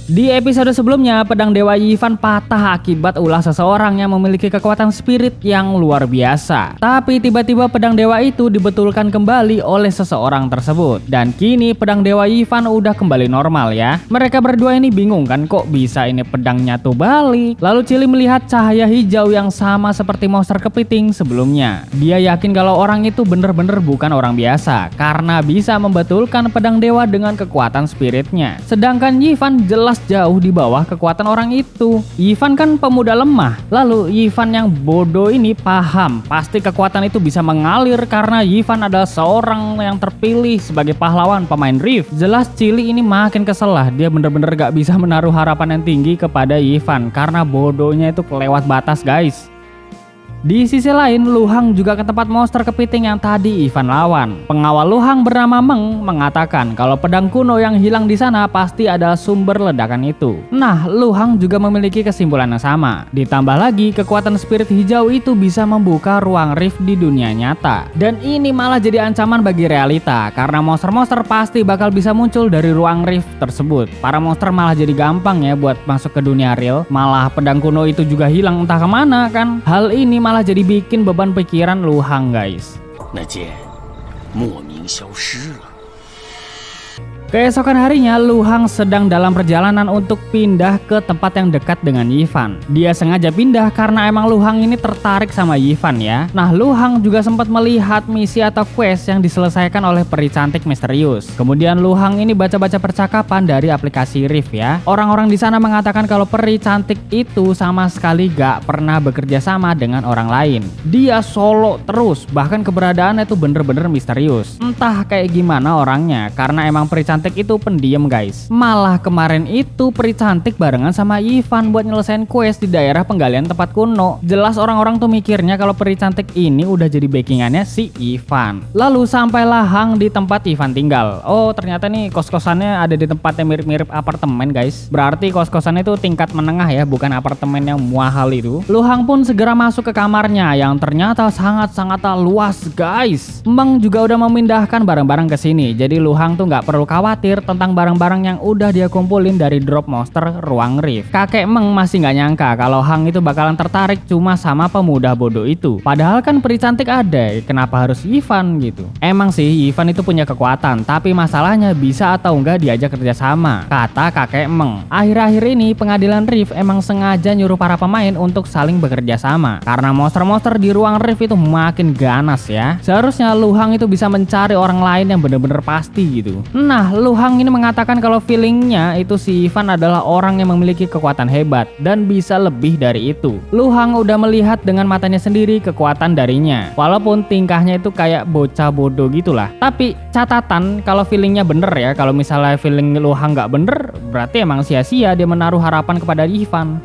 Di episode sebelumnya, pedang Dewa Yifan patah akibat ulah seseorang yang memiliki kekuatan spirit yang luar biasa. Tapi tiba-tiba pedang dewa itu dibetulkan kembali oleh seseorang tersebut. Dan kini pedang Dewa Yifan udah kembali normal ya. Mereka berdua ini bingung kan, kok bisa ini pedangnya tuh balik. Lalu Chili melihat cahaya hijau yang sama seperti monster kepiting sebelumnya. Dia yakin kalau orang itu bener-bener bukan orang biasa karena bisa membetulkan pedang dewa dengan kekuatan spiritnya. Sedangkan Yifan jelas jauh di bawah kekuatan orang itu. Yifan kan pemuda lemah. Lalu Yifan yang bodoh ini paham pasti kekuatan itu bisa mengalir karena Yifan adalah seorang yang terpilih sebagai pahlawan pemain Rift. Jelas Chili ini makin kesel lah. Dia bener-bener gak bisa menaruh harapan yang tinggi kepada Yifan karena bodohnya itu kelewat batas guys. Di sisi lain, Lu Hang juga ke tempat monster kepiting yang tadi Yifan lawan. Pengawal Lu Hang bernama Meng mengatakan kalau pedang kuno yang hilang di sana pasti adalah sumber ledakan itu. Nah, Lu Hang juga memiliki kesimpulan yang sama. Ditambah lagi, kekuatan spirit hijau itu bisa membuka ruang rift di dunia nyata. Dan ini malah jadi ancaman bagi realita karena monster-monster pasti bakal bisa muncul dari ruang rift tersebut. Para monster malah jadi gampang ya buat masuk ke dunia real. Malah pedang kuno itu juga hilang entah kemana kan. Hal ini malah jadi bikin beban pikiran Lu Hang guys. Keesokan harinya, Lu Hang sedang dalam perjalanan untuk pindah ke tempat yang dekat dengan Yifan. Dia sengaja pindah karena emang Lu Hang ini tertarik sama Yifan ya. Nah, Lu Hang juga sempat melihat misi atau quest yang diselesaikan oleh peri cantik misterius. Kemudian Lu Hang ini baca-baca percakapan dari aplikasi Rift ya. Orang-orang di sana mengatakan kalau peri cantik itu sama sekali gak pernah bekerja sama dengan orang lain. Dia solo terus, bahkan keberadaannya itu bener-bener misterius. Entah kayak gimana orangnya, karena emang peri cantik itu pendiam guys. Malah kemarin itu peri cantik barengan sama Yifan buat nyelesain quest di daerah penggalian tempat kuno. Jelas orang-orang tuh mikirnya kalau peri cantik ini udah jadi backingannya si Yifan. Lalu sampailah Hang di tempat Yifan tinggal. Oh, ternyata nih kos-kosannya ada di tempat yang mirip-mirip apartemen guys. Berarti kos-kosannya itu tingkat menengah ya, bukan apartemen yang mahal itu. Lu Hang pun segera masuk ke kamarnya yang ternyata sangat-sangat luas guys. Meng juga udah memindahkan barang-barang ke sini. Jadi Lu Hang tuh nggak perlu khawatir tentang barang-barang yang udah dia kumpulin dari drop monster ruang rift. Kakek Meng masih nggak nyangka kalau Hang itu bakalan tertarik cuma sama pemuda bodoh itu. Padahal kan peri cantik ada, kenapa harus Yifan gitu? Emang sih Yifan itu punya kekuatan, tapi masalahnya bisa atau enggak diajak kerjasama, kata kakek Meng. Akhir-akhir ini pengadilan Rift emang sengaja nyuruh para pemain untuk saling bekerja sama karena monster-monster di ruang Rift itu makin ganas ya. Seharusnya Lu Hang itu bisa mencari orang lain yang bener-bener pasti gitu. Nah, Lu Hang ini mengatakan kalau feelingnya itu si Yifan adalah orang yang memiliki kekuatan hebat dan bisa lebih dari itu. Lu Hang udah melihat dengan matanya sendiri kekuatan darinya. Walaupun tingkahnya itu kayak bocah bodoh gitulah. Tapi catatan kalau feelingnya bener ya. Kalau misalnya feeling Lu Hang nggak bener, berarti emang sia-sia dia menaruh harapan kepada Yifan.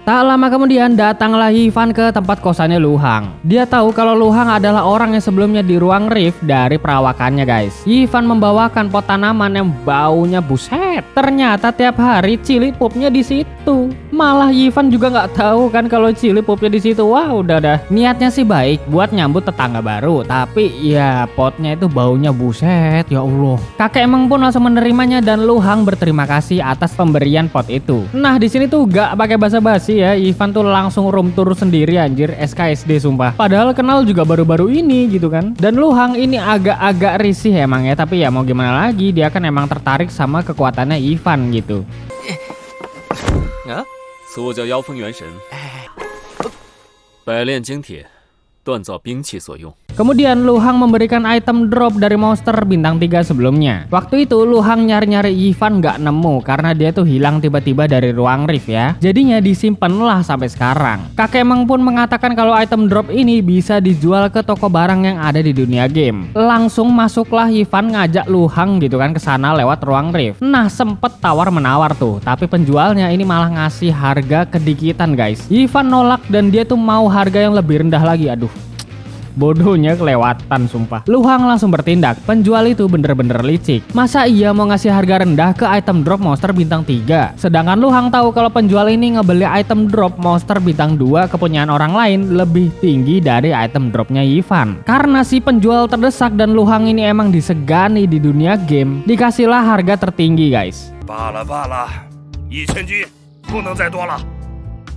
Tak lama kemudian datanglah Yifan ke tempat kosannya Lu Hang. Dia tahu kalau Lu Hang adalah orang yang sebelumnya di ruang Rift dari perawakannya guys. Yifan membawakan pot tanaman yang baunya buset. Ternyata tiap hari Chili pupnya di situ. Malah Yifan juga nggak tahu kan kalau Chili pupnya di situ. Wah udah dah. Niatnya sih baik buat nyambut tetangga baru. Tapi ya potnya itu baunya buset. Ya Allah. Kakek Meng pun langsung menerimanya dan Lu Hang berterima kasih atas pemberian pot itu. Nah di sini tuh gak pakai basa-basi ya, Yifan tuh langsung room tour sendiri anjir, SKSD sumpah. Padahal kenal juga baru-baru ini gitu kan. Dan Lu Hang ini agak-agak risih emang ya, tapi ya mau gimana lagi, dia kan emang tertarik sama kekuatannya Yifan gitu. Kemudian Lu Hang memberikan item drop dari monster bintang 3 sebelumnya. Waktu itu Lu Hang nyari-nyari Yifan nggak nemu karena dia tuh hilang tiba-tiba dari ruang Rift ya. Jadinya disimpan lah sampai sekarang. Kakek Meng pun mengatakan kalau item drop ini bisa dijual ke toko barang yang ada di dunia game. Langsung masuklah Yifan ngajak Lu Hang gitu kan ke sana lewat ruang Rift. Nah sempet tawar-menawar tuh, tapi penjualnya ini malah ngasih harga kedikitan guys. Yifan nolak dan dia tuh mau harga yang lebih rendah lagi. Aduh, bodohnya kelewatan sumpah. Lu Hang langsung bertindak. Penjual itu bener-bener licik. Masa iya mau ngasih harga rendah ke item drop monster bintang 3? Sedangkan Lu Hang tahu kalau penjual ini ngebeli item drop monster bintang 2 kepunyaan orang lain lebih tinggi dari item dropnya Yifan. Karena si penjual terdesak dan Lu Hang ini emang disegani di dunia game, dikasihlah harga tertinggi guys. 1000斤，不能再多了。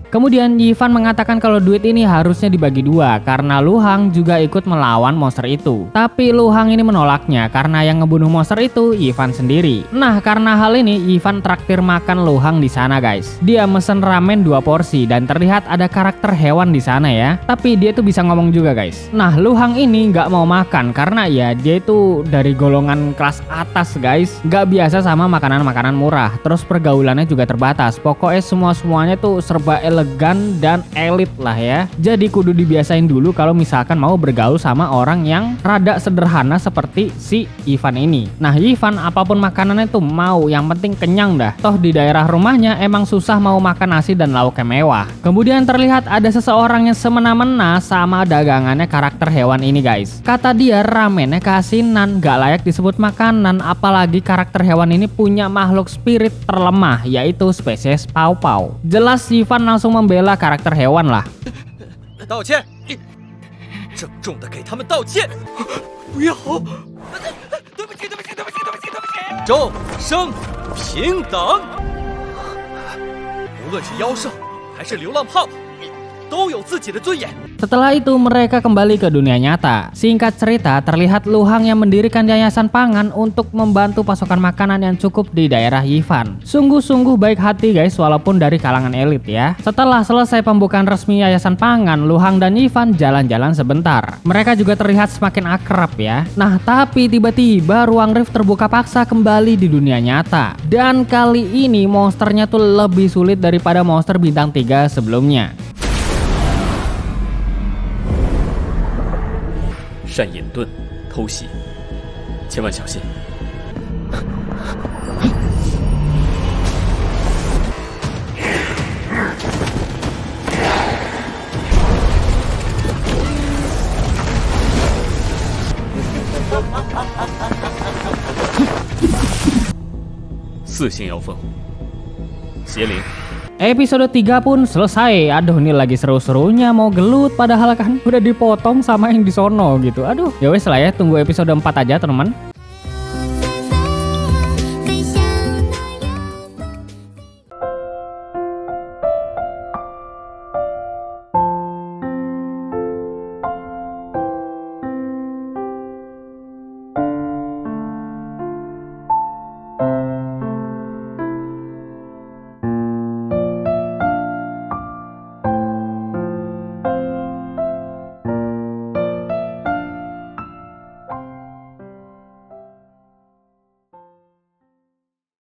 Kemudian Yifan mengatakan kalau duit ini harusnya dibagi dua karena Lu Hang juga ikut melawan monster itu. Tapi Lu Hang ini menolaknya karena yang ngebunuh monster itu Yifan sendiri. Nah, karena hal ini Yifan traktir makan Lu Hang di sana, guys. Dia mesen ramen 2 porsi dan terlihat ada karakter hewan di sana ya. Tapi dia tuh bisa ngomong juga, guys. Nah, Lu Hang ini nggak mau makan karena ya dia itu dari golongan kelas atas, guys. Nggak biasa sama makanan-makanan murah. Terus pergaulannya juga terbatas. Pokoknya semuanya tuh serba elegan dan elit lah ya. Jadi kudu dibiasain dulu kalau misalkan mau bergaul sama orang yang rada sederhana seperti si Ivan ini. Nah, Ivan apapun makanannya tuh mau, yang penting kenyang dah. Toh di daerah rumahnya emang susah mau makan nasi dan lauknya mewah. Kemudian terlihat ada seseorang yang semena-mena sama dagangannya karakter hewan ini, guys. Kata dia ramennya keasinan, gak layak disebut makanan, apalagi karakter hewan ini punya makhluk spirit terlemah, yaitu spesies pau-pau. Jelas Ivan langsung membela karakter hewan lah. 道歉，郑重的给他们道歉。不要，对不起，对不起，对不起，对不起，对不起。众生平等，无论是妖兽还是流浪泡泡，都有自己的尊严。 Setelah itu mereka kembali ke dunia nyata. Singkat cerita, terlihat Lu Hang yang mendirikan yayasan pangan untuk membantu pasokan makanan yang cukup di daerah Yifan. Sungguh-sungguh baik hati, guys, walaupun dari kalangan elit ya. Setelah selesai pembukaan resmi yayasan pangan, Lu Hang dan Yifan jalan-jalan sebentar. Mereka juga terlihat semakin akrab ya. Nah, tapi tiba-tiba ruang rift terbuka paksa kembali di dunia nyata. Dan kali ini monsternya tuh lebih sulit daripada monster bintang 3 sebelumnya. 善隐遁，偷袭，千万小心。四星妖凤，邪灵。 Episode 3 pun selesai. Aduh, ini lagi seru-serunya mau gelut padahal kan udah dipotong sama yang di sono gitu. Aduh, ya wes lah ya, tunggu episode 4 aja teman-teman.